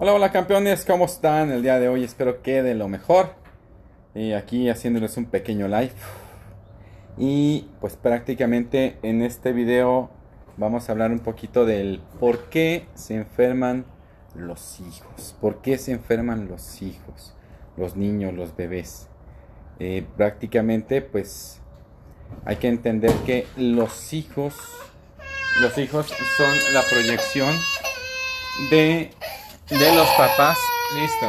Hola, hola campeones, ¿cómo están el día de hoy? Espero que de lo mejor. Y aquí haciéndoles un pequeño live. Y pues prácticamente en este video vamos a hablar un poquito del por qué se enferman los hijos. ¿Por qué se enferman los hijos? Los niños, los bebés. Prácticamente pues hay que entender que los hijos son la proyección de los papás. Listo,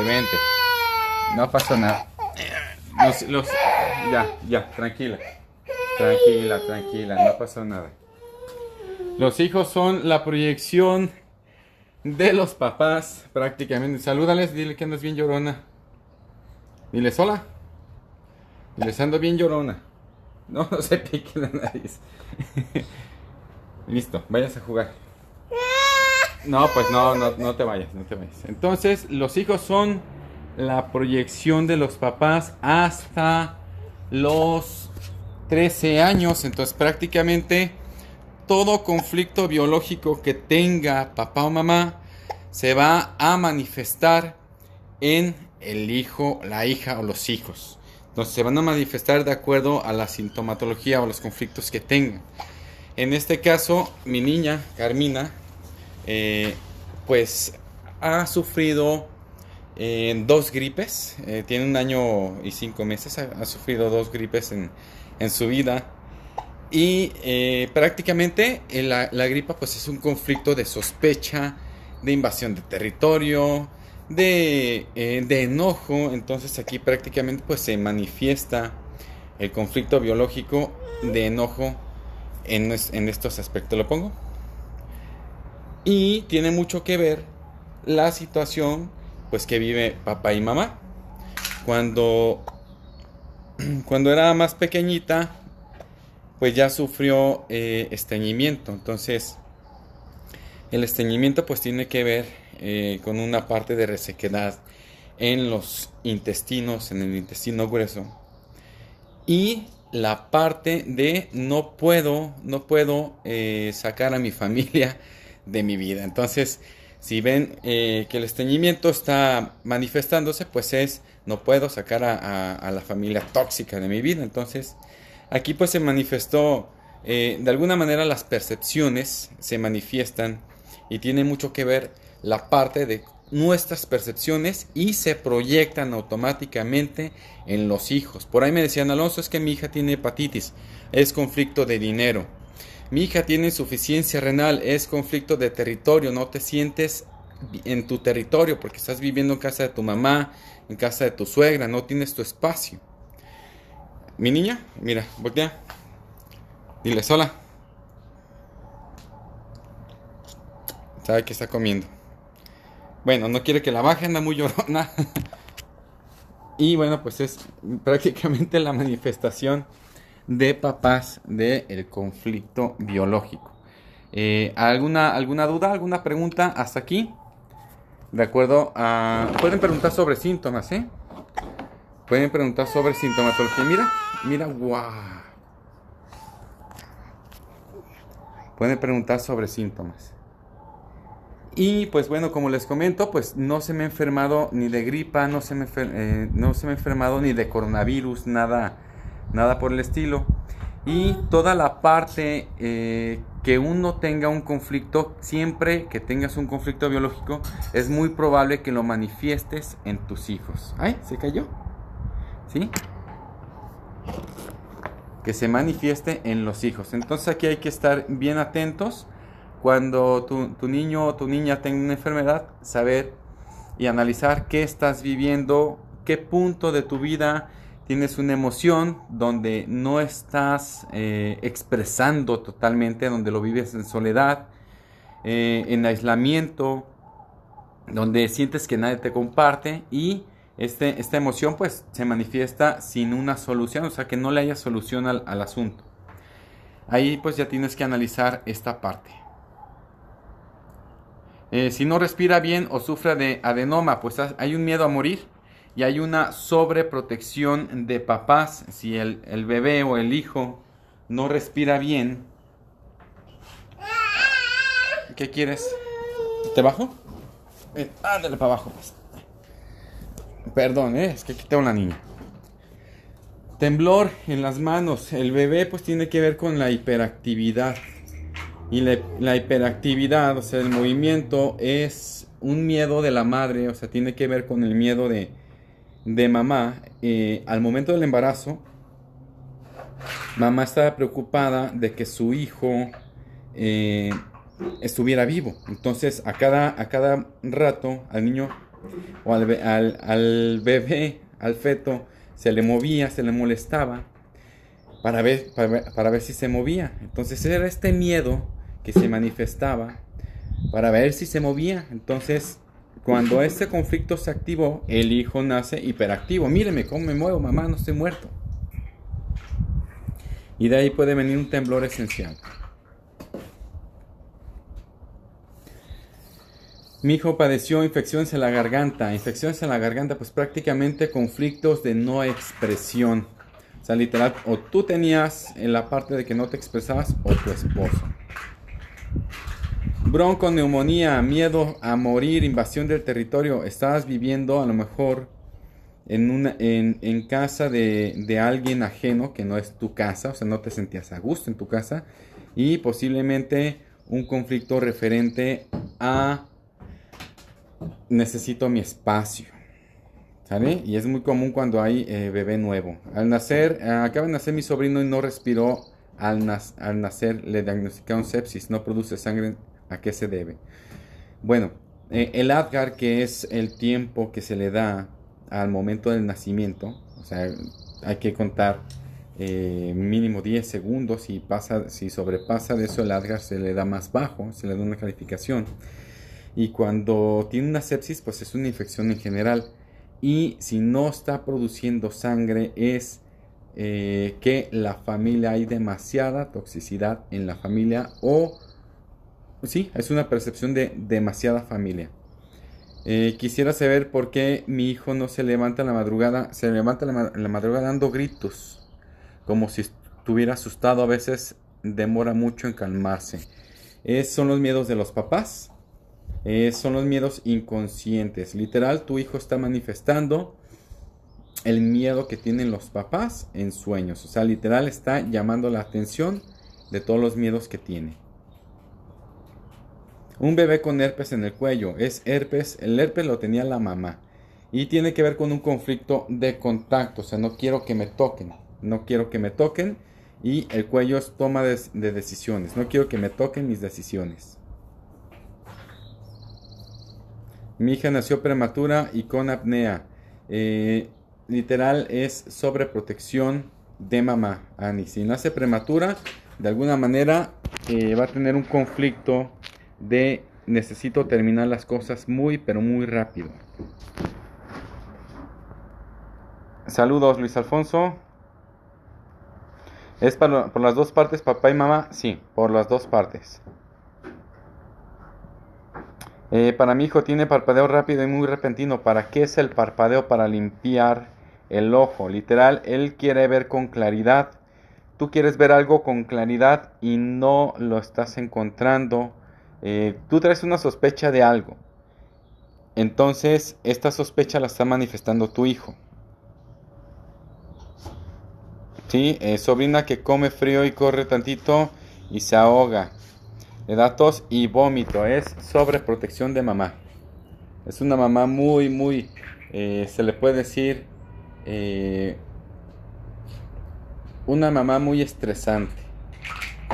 vente. No pasa nada. Los, los, ya, tranquila, no pasó nada. Los hijos son la proyección de los papás, prácticamente. Salúdales, dile que andas bien llorona. Diles hola. Diles ando bien llorona. No, no se pique la nariz. Listo, vayas a jugar. No, pues no te vayas. Entonces, los hijos son la proyección de los papás hasta los 13 años. Entonces, prácticamente todo conflicto biológico que tenga papá o mamá se va a manifestar en el hijo, la hija o los hijos. Entonces, se van a manifestar de acuerdo a la sintomatología o los conflictos que tengan. En este caso, mi niña, Carmina, pues ha sufrido dos gripes. Tiene 1 año y 5 meses. Ha sufrido 2 gripes en su vida. Y prácticamente la gripa pues es un conflicto de sospecha, de invasión de territorio, de enojo. Entonces aquí prácticamente pues se manifiesta el conflicto biológico de enojo en estos aspectos. ¿Lo pongo? Y tiene mucho que ver la situación pues que vive papá y mamá. Cuando era más pequeñita, pues ya sufrió estreñimiento. Entonces, el estreñimiento pues tiene que ver con una parte de resequedad en los intestinos, en el intestino grueso. Y la parte de no puedo sacar a mi familia de mi vida. Entonces, si ven que el estreñimiento está manifestándose, pues no puedo sacar a la familia tóxica de mi vida. Entonces, aquí pues se manifestó, de alguna manera las percepciones se manifiestan y tiene mucho que ver la parte de nuestras percepciones y se proyectan automáticamente en los hijos. Por ahí me decían, Alonso, es que mi hija tiene hepatitis, es conflicto de dinero. Mi hija tiene insuficiencia renal, es conflicto de territorio, no te sientes en tu territorio porque estás viviendo en casa de tu mamá, en casa de tu suegra, no tienes tu espacio. Mi niña, mira, voltea, dile hola. Sabe que está comiendo. Bueno, no quiere que la baje, anda muy llorona. Y bueno, pues es prácticamente la manifestación de papás del conflicto biológico. ¿Alguna duda, alguna pregunta hasta aquí? De acuerdo a... Pueden preguntar sobre síntomas, ¿eh? Pueden preguntar sobre sintomatología. Mira, guau. Pueden preguntar sobre síntomas. Y pues bueno, como les comento, pues no se me ha enfermado ni de gripa, no se me ha enfermado ni de coronavirus, nada por el estilo. Y toda la parte que uno tenga un conflicto, siempre que tengas un conflicto biológico, es muy probable que lo manifiestes en tus hijos. ¡Ay! ¿Se cayó? ¿Sí? Que se manifieste en los hijos. Entonces aquí hay que estar bien atentos. Cuando tu niño o tu niña tenga una enfermedad, saber y analizar qué estás viviendo, qué punto de tu vida tienes una emoción donde no estás expresando totalmente, donde lo vives en soledad, en aislamiento, donde sientes que nadie te comparte y esta emoción pues se manifiesta sin una solución, o sea que no le haya solución al asunto. Ahí pues ya tienes que analizar esta parte. Si no respira bien o sufre de adenoma, pues hay un miedo a morir y hay una sobreprotección de papás. Si el bebé o el hijo no respira bien, ¿qué quieres? ¿Te bajo? Ándale para abajo, pues. Perdón, es que aquí tengo una niña. Temblor en las manos. El bebé pues tiene que ver con la hiperactividad. Y la hiperactividad, o sea, el movimiento es un miedo de la madre, o sea, tiene que ver con el miedo de mamá. Al momento del embarazo, mamá estaba preocupada de que su hijo estuviera vivo. Entonces, a cada rato, al niño o al bebé, al feto, se le movía, se le molestaba para ver si se movía. Entonces era este miedo que se manifestaba para ver si se movía. Entonces, cuando este conflicto se activó, el hijo nace hiperactivo. Míreme cómo me muevo, mamá, no estoy muerto. Y de ahí puede venir un temblor esencial. Mi hijo padeció infecciones en la garganta. Infecciones en la garganta, pues prácticamente conflictos de no expresión. O sea, literal, o tú tenías en la parte de que no te expresabas o tu esposo. Bronconeumonía, miedo a morir, invasión del territorio. Estabas viviendo a lo mejor en casa de alguien ajeno que no es tu casa, o sea, no te sentías a gusto en tu casa. Y posiblemente un conflicto referente a necesito mi espacio, ¿sale? Y es muy común cuando hay bebé nuevo. Al nacer, acaba de nacer mi sobrino y no respiró. Al nacer le diagnosticaron sepsis, no produce sangre. ¿A qué se debe? Bueno, el ADGAR, que es el tiempo que se le da al momento del nacimiento, o sea, hay que contar mínimo 10 segundos. Si sobrepasa de eso, el ADGAR se le da más bajo, se le da una calificación. Y cuando tiene una sepsis, pues es una infección en general. Y si no está produciendo sangre, es que la familia, hay demasiada toxicidad en la familia, o sí, es una percepción de demasiada familia. Quisiera saber por qué mi hijo no se levanta en la madrugada. Se levanta en la madrugada dando gritos, como si estuviera asustado. A veces demora mucho en calmarse. Son los miedos de los papás. Son los miedos inconscientes. Literal, tu hijo está manifestando el miedo que tienen los papás en sueños. O sea, literal está llamando la atención de todos los miedos que tiene. Un bebé con herpes en el cuello. Es herpes. El herpes lo tenía la mamá. Y tiene que ver con un conflicto de contacto. O sea, no quiero que me toquen. No quiero que me toquen. Y el cuello es toma de decisiones. No quiero que me toquen mis decisiones. Mi hija nació prematura y con apnea. Literal es sobreprotección de mamá, Ani. Si nace prematura, de alguna manera va a tener un conflicto de necesito terminar las cosas muy, pero muy rápido. Saludos, Luis Alfonso. ¿Es por las dos partes, papá y mamá? Sí, por las dos partes. Para mi hijo tiene parpadeo rápido y muy repentino. ¿Para qué es el parpadeo? Para limpiar el ojo. Literal, él quiere ver con claridad. Tú quieres ver algo con claridad y no lo estás encontrando. Tú traes una sospecha de algo. Entonces, esta sospecha la está manifestando tu hijo. ¿Sí? Sobrina que come frío y corre tantito y se ahoga. Le da tos y vómito. Es sobreprotección de mamá. Es una mamá muy, se le puede decir, una mamá muy estresante.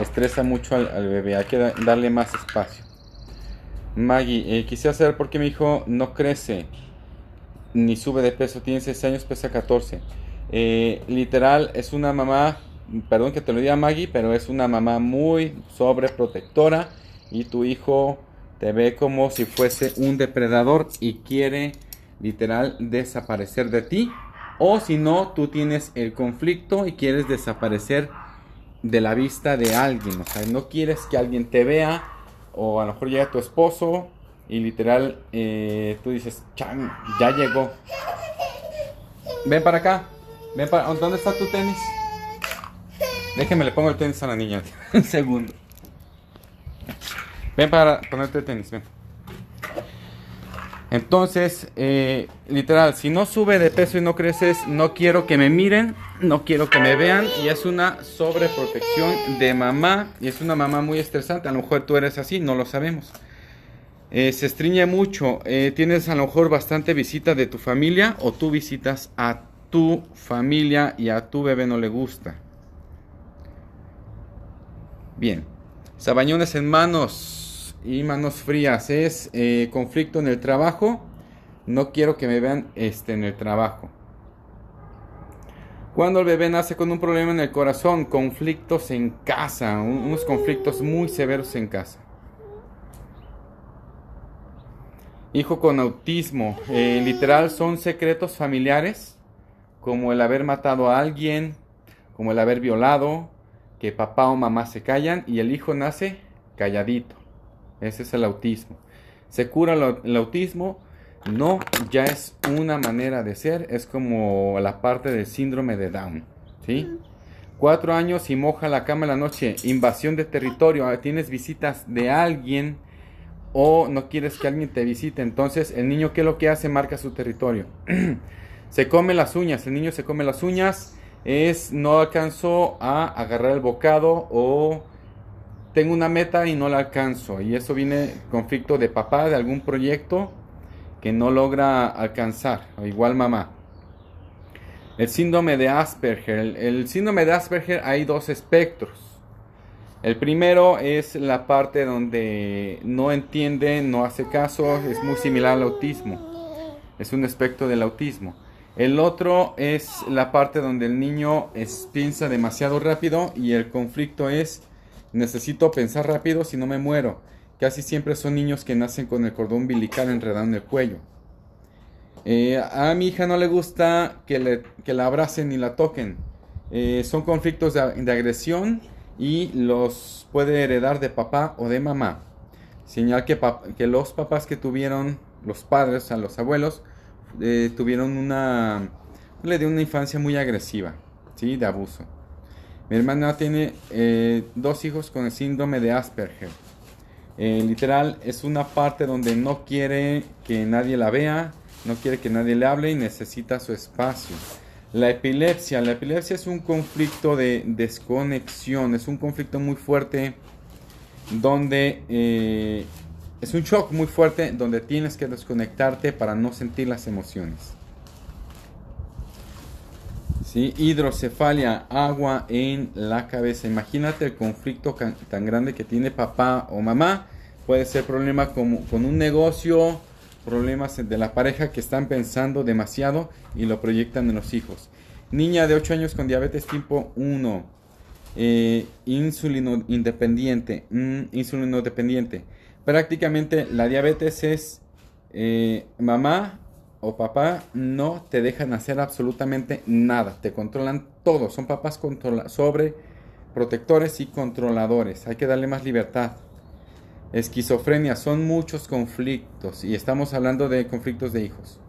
Estresa mucho al bebé. Hay que darle más espacio. Maggie, quisiera saber por qué mi hijo no crece ni sube de peso. Tiene 6 años, pesa 14. Literal, es una mamá, perdón que te lo diga, Maggie, pero es una mamá muy sobreprotectora y tu hijo te ve como si fuese un depredador y quiere literal desaparecer de ti. O si no, tú tienes el conflicto y quieres desaparecer de la vista de alguien. O sea, no quieres que alguien te vea, o a lo mejor llega tu esposo y literal tú dices, chan, ya llegó. Ven para acá. ¿Dónde está tu tenis? Déjeme, le pongo el tenis a la niña. Un segundo. Ven para ponerte el tenis, ven. Entonces, literal, si no sube de peso y no creces, no quiero que me miren, no quiero que me vean, y es una sobreprotección de mamá, y es una mamá muy estresante. A lo mejor tú eres así, no lo sabemos. Se estriñe mucho, tienes a lo mejor bastante visita de tu familia, o tú visitas a tu familia y a tu bebé no le gusta. Bien, sabañones en manos y manos frías es conflicto en el trabajo. No quiero que me vean en el trabajo. Cuando el bebé nace con un problema en el corazón, conflictos en casa, unos conflictos muy severos en casa. Hijo con autismo, literal son secretos familiares, como el haber matado a alguien, como el haber violado, que papá o mamá se callan y el hijo nace calladito. Ese es el autismo. ¿Se cura el autismo? No, ya es una manera de ser, es como la parte del síndrome de Down, ¿sí? 4 años y moja la cama en la noche, invasión de territorio, tienes visitas de alguien o no quieres que alguien te visite, entonces el niño, ¿qué es lo que hace? Marca su territorio. Se come las uñas, el niño se come las uñas, no alcanzo a agarrar el bocado o tengo una meta y no la alcanzo, y eso viene conflicto de papá de algún proyecto que no logra alcanzar, o igual mamá. El síndrome de Asperger, el síndrome de Asperger hay dos espectros. El primero es la parte donde no entiende, no hace caso, es muy similar al autismo, es un espectro del autismo. El otro es la parte donde el niño piensa demasiado rápido y el conflicto es necesito pensar rápido si no me muero. Casi siempre son niños que nacen con el cordón umbilical enredado en el cuello. A mi hija no le gusta que la abracen ni la toquen. Son conflictos de agresión y los puede heredar de papá o de mamá. Señal que los papás que tuvieron, los padres, o sea, los abuelos, tuvieron una infancia muy agresiva, ¿sí? De abuso. Mi hermana tiene 2 hijos con el síndrome de Asperger. Literal, es una parte donde no quiere que nadie la vea, no quiere que nadie le hable y necesita su espacio. La epilepsia es un conflicto de desconexión, es un conflicto muy fuerte donde es un shock muy fuerte donde tienes que desconectarte para no sentir las emociones. ¿Sí? Hidrocefalia, agua en la cabeza. Imagínate el conflicto tan grande que tiene papá o mamá. Puede ser problema con un negocio, problemas de la pareja que están pensando demasiado y lo proyectan en los hijos. Niña de 8 años con diabetes tipo 1, insulino dependiente. Prácticamente la diabetes es mamá o papá no te dejan hacer absolutamente nada, te controlan todo, son papás sobreprotectores y controladores, hay que darle más libertad. Esquizofrenia, son muchos conflictos y estamos hablando de conflictos de hijos.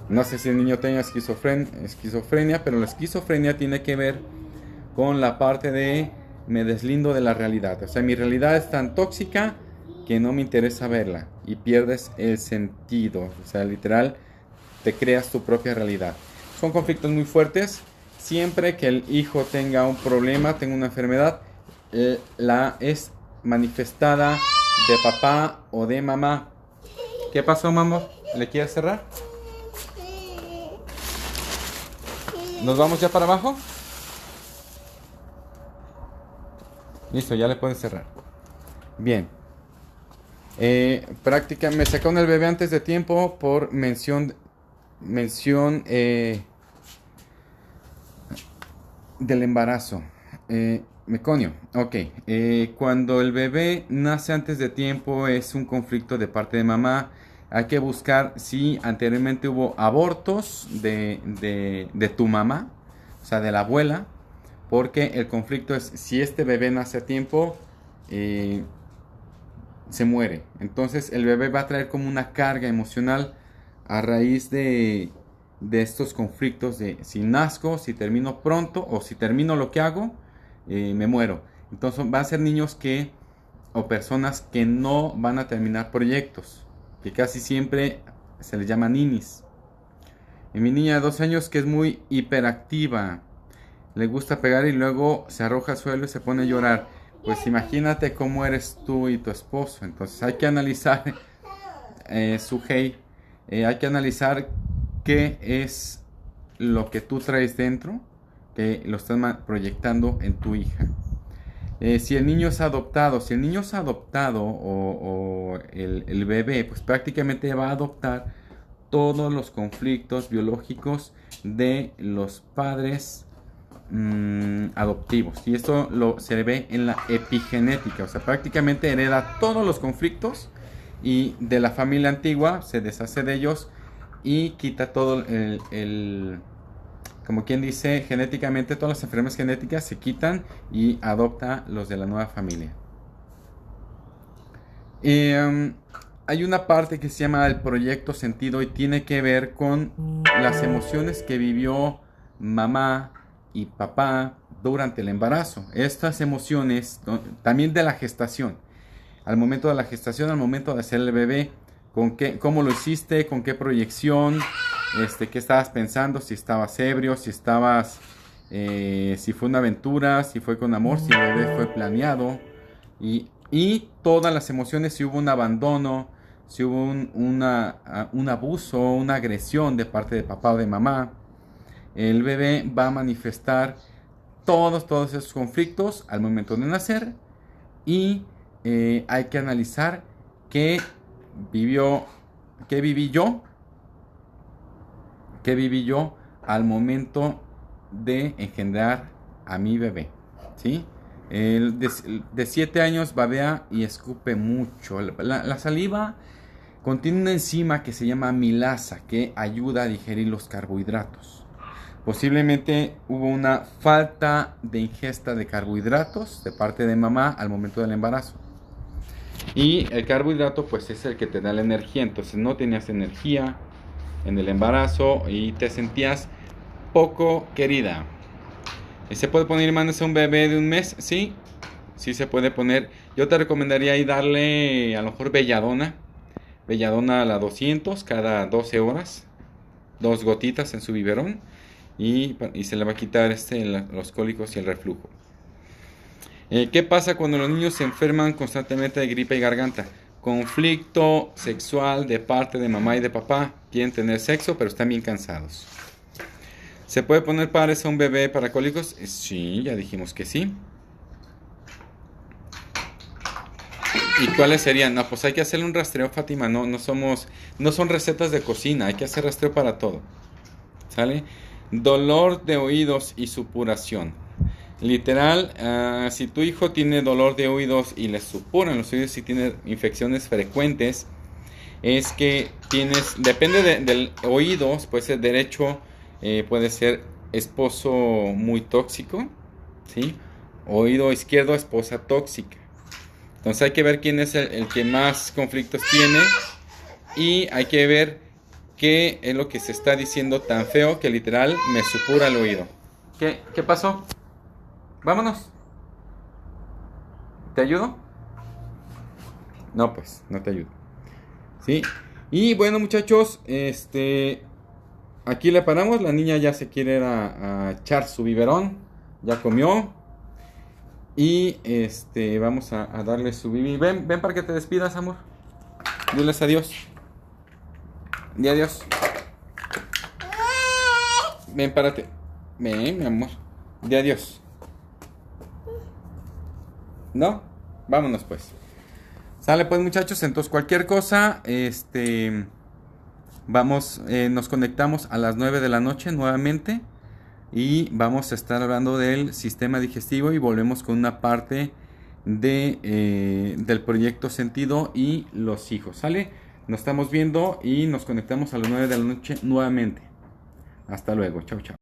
No sé si el niño tenga esquizofrenia, pero la esquizofrenia tiene que ver con la parte de me deslindo de la realidad. O sea, mi realidad es tan tóxica que no me interesa verla y pierdes el sentido. O sea, literal, te creas tu propia realidad. Son conflictos muy fuertes. Siempre que el hijo tenga un problema, tenga una enfermedad, la es manifestada de papá o de mamá. ¿Qué pasó, mamá? ¿Le quieres cerrar? ¿Nos vamos ya para abajo? Listo, ya le puedes cerrar. Bien. Me sacaron el bebé antes de tiempo por mención del embarazo. Meconio. Ok. Cuando el bebé nace antes de tiempo es un conflicto de parte de mamá. Hay que buscar si anteriormente hubo abortos de tu mamá, o sea, de la abuela, porque el conflicto es si este bebé nace a tiempo, se muere. Entonces el bebé va a traer como una carga emocional a raíz de estos conflictos de si nazco, si termino pronto o si termino lo que hago, me muero. Entonces van a ser niños o personas que no van a terminar proyectos. que casi siempre se les llama ninis. Y mi niña de 2 años que es muy hiperactiva, le gusta pegar y luego se arroja al suelo y se pone a llorar. Pues imagínate cómo eres tú y tu esposo. Entonces hay que analizar, Sugei, hay que analizar qué es lo que tú traes dentro, que lo estás proyectando en tu hija. Si el niño es adoptado, o el bebé, pues prácticamente va a adoptar todos los conflictos biológicos de los padres adoptivos. Y esto se ve en la epigenética, o sea, prácticamente hereda todos los conflictos y de la familia antigua se deshace de ellos y quita todo como quien dice, genéticamente todas las enfermedades genéticas se quitan y adopta los de la nueva familia. Hay una parte que se llama el proyecto sentido y tiene que ver con las emociones que vivió mamá y papá durante el embarazo. Estas emociones también de la gestación, al momento de la gestación, al momento de hacer el bebé, cómo lo hiciste, con qué proyección, qué estabas pensando, si estabas ebrio, si fue una aventura, si fue con amor, si el bebé fue planeado, y todas las emociones, si hubo un abandono, si hubo un abuso, una agresión de parte de papá o de mamá. El bebé va a manifestar todos esos conflictos al momento de nacer y hay que analizar qué viví yo al momento de engendrar a mi bebé, ¿sí? De 7 años babea y escupe mucho. La saliva contiene una enzima que se llama amilasa que ayuda a digerir los carbohidratos. Posiblemente hubo una falta de ingesta de carbohidratos de parte de mamá al momento del embarazo. Y el carbohidrato pues es el que te da la energía. Entonces no tenías energía en el embarazo y te sentías poco querida. ¿Se puede poner imanes a un bebé de 1 mes? Sí, sí se puede poner. Yo te recomendaría ahí darle a lo mejor belladona a la 200 cada 12 horas. 2 gotitas en su biberón. Y se le va a quitar los cólicos y el reflujo. ¿Qué pasa cuando los niños se enferman constantemente de gripe y garganta? Conflicto sexual de parte de mamá y de papá. Quieren tener sexo, pero están bien cansados. ¿Se puede poner pares a un bebé para cólicos? Sí, ya dijimos que sí. ¿Y cuáles serían? No, pues hay que hacerle un rastreo, Fátima. No son recetas de cocina. Hay que hacer rastreo para todo. ¿Sale? Dolor de oídos y supuración. Literal, si tu hijo tiene dolor de oídos y le supuran los oídos y tiene infecciones frecuentes, es que depende del oído, puede ser derecho, puede ser esposo muy tóxico, ¿sí? Oído izquierdo, esposa tóxica. Entonces hay que ver quién es el que más conflictos tiene y hay que ver qué es lo que se está diciendo tan feo que literal me supura el oído. ¿Qué pasó? Vámonos. ¿Te ayudo? No, pues, no te ayudo. ¿Sí? Y bueno, muchachos, aquí le paramos. La niña ya se quiere ir a echar su biberón. Ya comió. Y vamos a darle su bibi. Ven para que te despidas, amor. Diles adiós. Di adiós. Ven, párate. Ven, mi amor. Di adiós. ¿No? Vámonos pues. Sale pues, muchachos. Entonces cualquier cosa, nos conectamos a las 9 de la noche nuevamente. Y vamos a estar hablando del sistema digestivo y volvemos con una parte del proyecto sentido y los hijos. ¿Sale? Nos estamos viendo y nos conectamos a las 9 de la noche nuevamente. Hasta luego. Chau, chau.